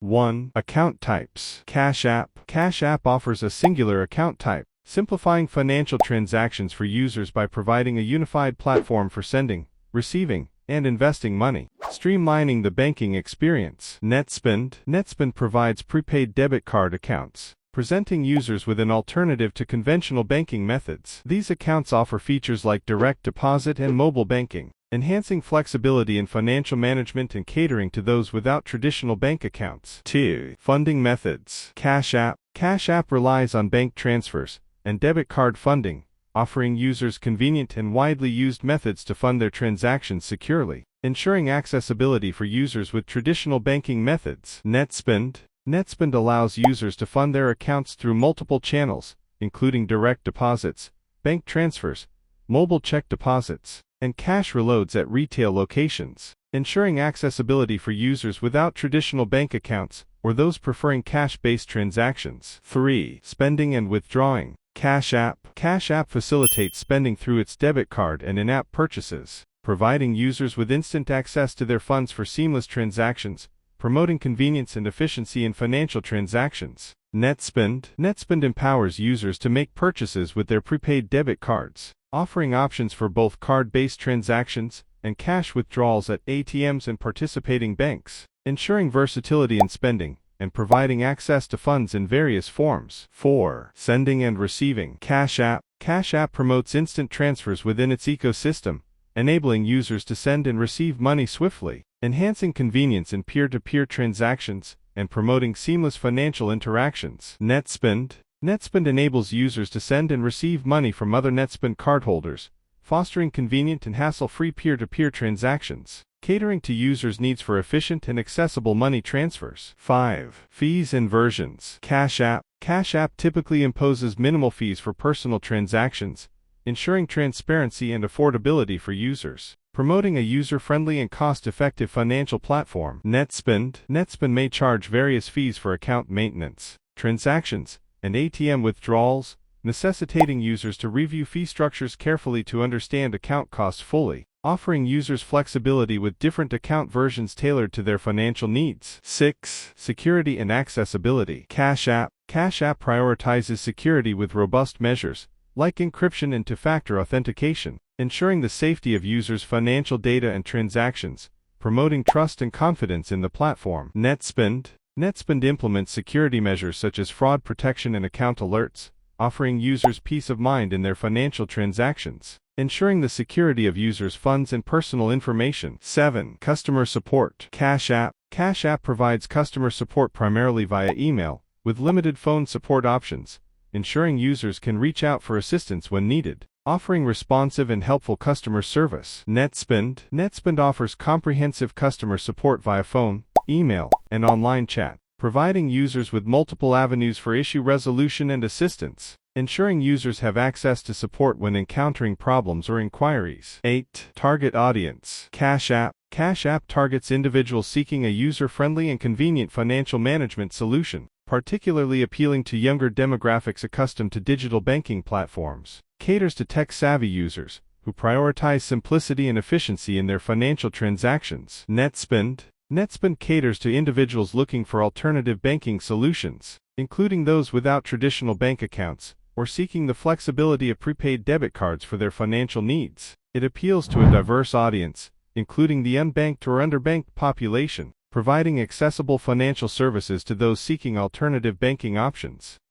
1. Account types. Cash App. Cash App offers a singular account type, simplifying financial transactions for users by providing a unified platform for sending, receiving, and investing money, streamlining the banking experience. Netspend. Netspend provides prepaid debit card accounts, presenting users with an alternative to conventional banking methods. These accounts offer features like direct deposit and mobile banking, enhancing flexibility in financial management and catering to those without traditional bank accounts. 2. Funding methods. Cash App. Cash App relies on bank transfers and debit card funding, offering users convenient and widely used methods to fund their transactions securely, ensuring accessibility for users with traditional banking methods. Netspend. Netspend allows users to fund their accounts through multiple channels, including direct deposits, bank transfers, mobile check deposits, and cash reloads at retail locations, ensuring accessibility for users without traditional bank accounts or those preferring cash-based transactions. 3. Spending and withdrawing. Cash App. Cash App facilitates spending through its debit card and in-app purchases, providing users with instant access to their funds for seamless transactions, promoting convenience and efficiency in financial transactions. Netspend. Netspend empowers users to make purchases with their prepaid debit cards, offering options for both card-based transactions and cash withdrawals at ATMs and participating banks, ensuring versatility in spending and providing access to funds in various forms. 4. Sending and receiving. Cash App. Cash App promotes instant transfers within its ecosystem, enabling users to send and receive money swiftly, enhancing convenience in peer-to-peer transactions and promoting seamless financial interactions. Netspend. Netspend enables users to send and receive money from other Netspend cardholders, fostering convenient and hassle-free peer-to-peer transactions, catering to users' needs for efficient and accessible money transfers. 5. Fees and versions. Cash App. Cash App typically imposes minimal fees for personal transactions, ensuring transparency and affordability for users, promoting a user-friendly and cost-effective financial platform. Netspend. Netspend may charge various fees for account maintenance, transactions, and ATM withdrawals, necessitating users to review fee structures carefully to understand account costs fully, offering users flexibility with different account versions tailored to their financial needs. 6. Security and accessibility. Cash App. Cash App prioritizes security with robust measures, like encryption and two-factor authentication, ensuring the safety of users' financial data and transactions, promoting trust and confidence in the platform. Netspend. Netspend implements security measures such as fraud protection and account alerts, offering users peace of mind in their financial transactions, ensuring the security of users' funds and personal information. 7. Customer support. Cash App. Cash App provides customer support primarily via email, with limited phone support options, ensuring users can reach out for assistance when needed, offering responsive and helpful customer service. Netspend. Netspend offers comprehensive customer support via phone, email, and online chat, providing users with multiple avenues for issue resolution and assistance, ensuring users have access to support when encountering problems or inquiries. 8. Target audience. Cash App. Cash App targets individuals seeking a user-friendly and convenient financial management solution, particularly appealing to younger demographics accustomed to digital banking platforms, caters to tech-savvy users who prioritize simplicity and efficiency in their financial transactions. Netspend. Netspend caters to individuals looking for alternative banking solutions, including those without traditional bank accounts or seeking the flexibility of prepaid debit cards for their financial needs. It appeals to a diverse audience, including the unbanked or underbanked population, providing accessible financial services to those seeking alternative banking options.